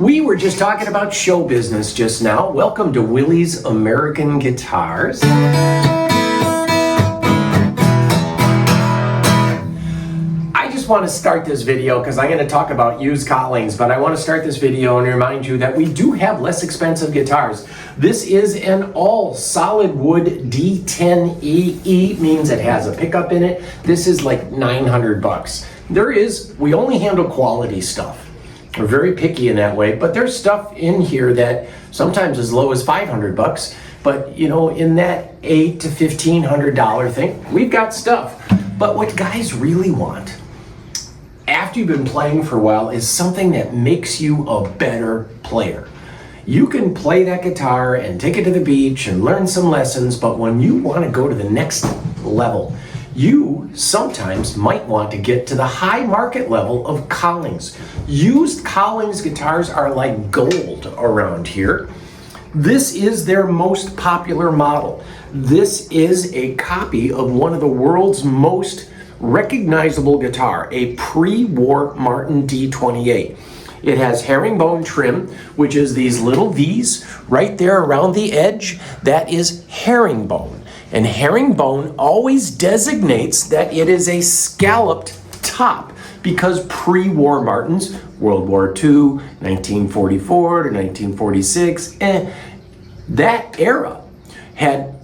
We were just talking about show business just now. Welcome to Willie's American Guitars. I just want to start this video because I'm going to talk about used Collings, but I want to start this video and remind you that we do have less expensive guitars. This is an all solid wood D2HT, means it has a pickup in it. This is like 900 bucks. We only handle quality stuff. We're very picky in that way, but there's stuff in here that sometimes as low as 500 bucks, but you know, in that $800 to $1,500 thing, we've got stuff. But what guys really want after you've been playing for a while is something that makes you a better player. You can play that guitar and take it to the beach and learn some lessons, but when you want to go to the next level, you sometimes might want to get to the high market level of Collings. Used Collings guitars are like gold around here. This is their most popular model. This is a copy of one of the world's most recognizable guitar, a pre-war Martin D2HT. It has herringbone trim, which is these little V's right there around the edge. That is herringbone. And herringbone always designates that it is a scalloped top because pre-war Martins, World War II, 1944 to 1946, that era had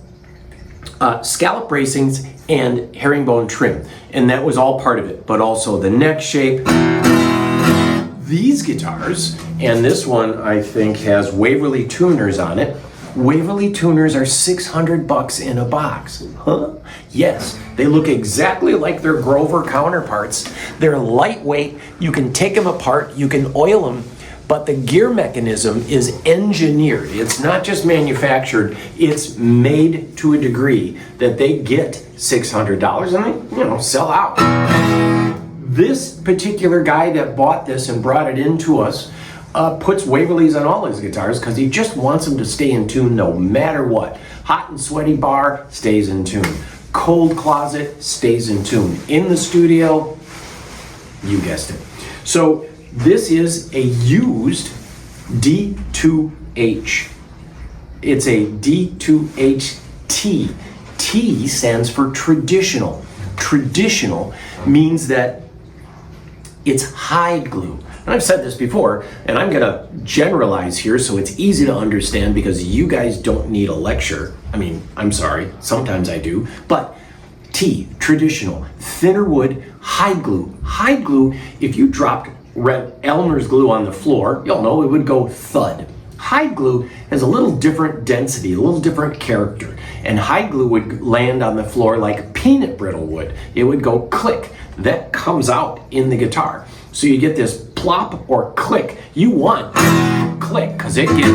scallop bracings and herringbone trim. And that was all part of it, but also the neck shape. These guitars, and this one I think has Waverly tuners on it. Waverly tuners are 600 bucks in a box. Huh? Yes, they look exactly like their Grover counterparts. They're lightweight, you can take them apart, you can oil them, but the gear mechanism is engineered. It's not just manufactured, it's made to a degree that they get $600 and they, sell out. This particular guy that bought this and brought it into us puts Waverlys on all his guitars because he just wants them to stay in tune no matter what. Hot and sweaty bar, stays in tune. Cold closet, stays in tune. In the studio, you guessed it. So this is a used D2H. It's a D2HT. T stands for traditional. Traditional means that it's hide glue. And I've said this before, and I'm gonna generalize here so it's easy to understand because you guys don't need a lecture. I mean, I'm sorry, sometimes I do, but T, traditional, thinner wood, hide glue. Hide glue, if you dropped red Elmer's glue on the floor, you'll know it would go thud. Hide glue has a little different density, a little different character, and hide glue would land on the floor like peanut brittle would. It would go click. That comes out in the guitar. So you get this plop or click. You want click because it gets.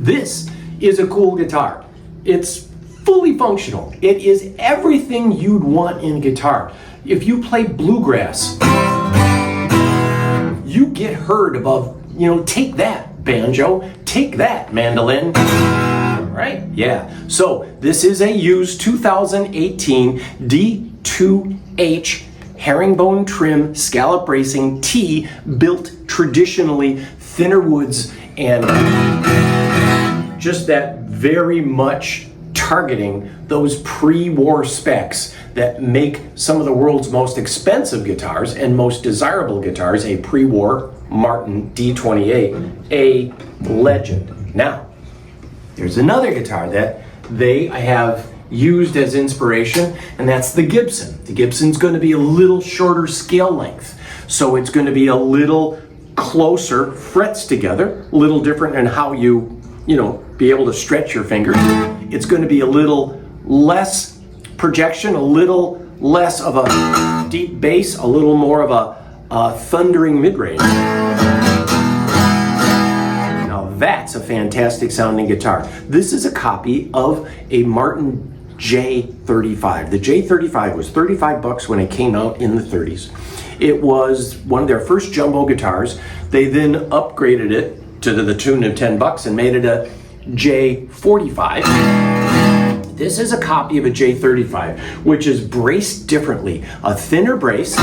This is a cool guitar. It's fully functional. It is everything you'd want in a guitar. If you play bluegrass, you get heard above, take that banjo, take that mandolin, right? Yeah. So this is a used 2018 D2H herringbone trim scallop bracing T built traditionally, thinner woods, and just that very much targeting those pre-war specs that make some of the world's most expensive guitars and most desirable guitars a pre-war Martin D2HT, a legend. Now, there's another guitar that they have used as inspiration, and that's the Gibson. The Gibson's going to be a little shorter scale length, so it's going to be a little closer frets together, a little different in how you be able to stretch your fingers. It's going to be a little less projection, a little less of a deep bass, a little more of a thundering mid-range. Now that's a fantastic sounding guitar. This is a copy of a Martin J35. The J35 was 35 bucks when it came out in the 30s. It was one of their first jumbo guitars. They then upgraded it to the tune of 10 bucks and made it a J45. This is a copy of a J35, which is braced differently. A thinner brace.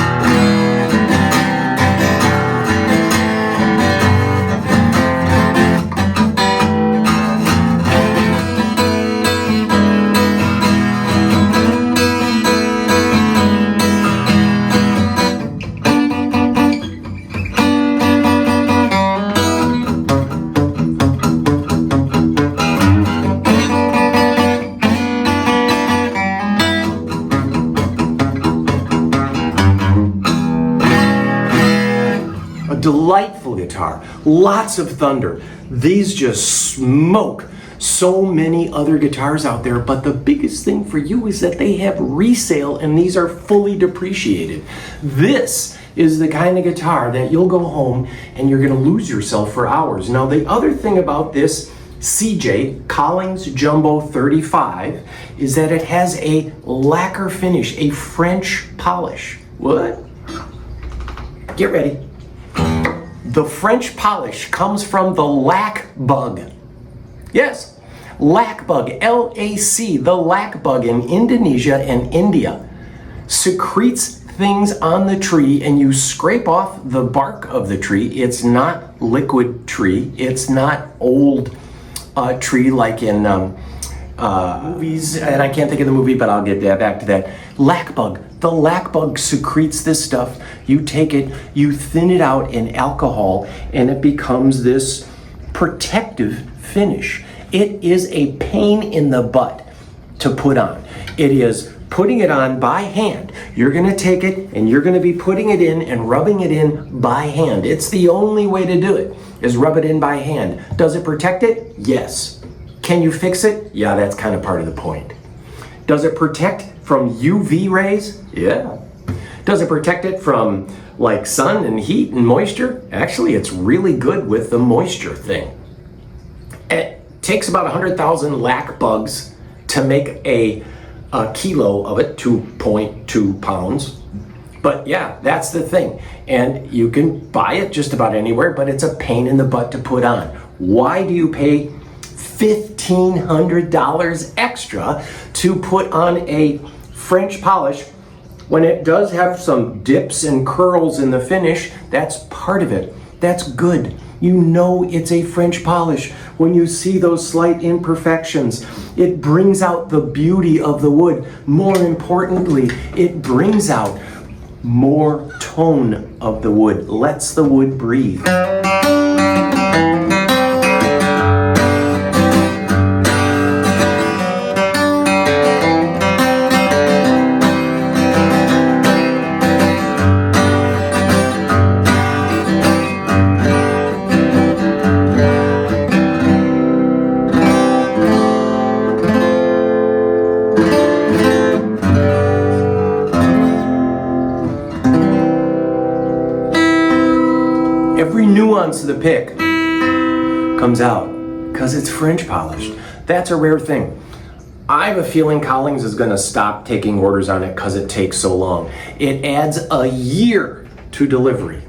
Delightful guitar, lots of thunder. These just smoke so many other guitars out there, but the biggest thing for you is that they have resale and these are fully depreciated. This is the kind of guitar that you'll go home and you're gonna lose yourself for hours. Now the other thing about this CJ Collings Jumbo 35 is that it has a lacquer finish, a French polish. What? Get ready. The French polish comes from the lac bug. Yes, lac bug, L-A-C, the lac bug in Indonesia and India secretes things on the tree and you scrape off the bark of the tree. It's not liquid tree. It's not old tree like in movies, and I can't think of the movie, but I'll get back to that. Lac bug. The lac bug secretes this stuff. You take it, you thin it out in alcohol, and it becomes this protective finish. It is a pain in the butt to put on. It is putting it on by hand. You're gonna take it and you're gonna be putting it in and rubbing it in by hand. It's the only way to do it, is rub it in by hand. Does it protect it? Yes. Can you fix it? Yeah, that's kind of part of the point. Does it protect from UV rays? Yeah. Does it protect it from like sun and heat and moisture? Actually, it's really good with the moisture thing. It takes about 100,000 lac bugs to make a kilo of it, 2.2 pounds. But yeah, that's the thing. And you can buy it just about anywhere, but it's a pain in the butt to put on. Why do you pay $1,500 extra to put on a French polish when it does have some dips and curls in the finish? That's part of it. That's good. You know it's a French polish. When you see those slight imperfections, it brings out the beauty of the wood. More importantly, it brings out more tone of the wood, lets the wood breathe. Every nuance of the pick comes out because it's French polished. That's a rare thing. I have a feeling Collings is going to stop taking orders on it because it takes so long. It adds a year to delivery.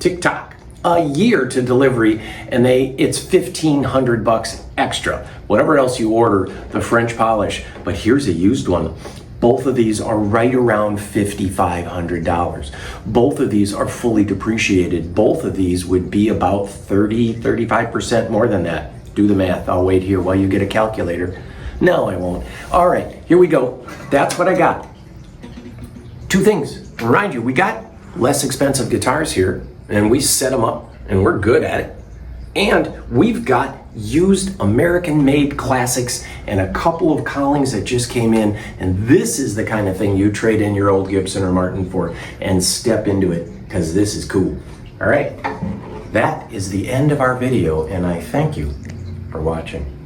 Tick-tock. A year to delivery, and it's $1,500 extra. Whatever else you order, the French polish. But here's a used one. Both of these are right around $5,500. Both of these are fully depreciated. Both of these would be about 35% more than that. Do the math. I'll wait here while you get a calculator. No, I won't. All right, here we go. That's what I got. Two things. Remind you, we got less expensive guitars here, and we set them up, and we're good at it. And we've got used American-made classics and a couple of Collings that just came in, and this is the kind of thing you trade in your old Gibson or Martin for and step into it, because this is cool. All right, that is the end of our video, and I thank you for watching.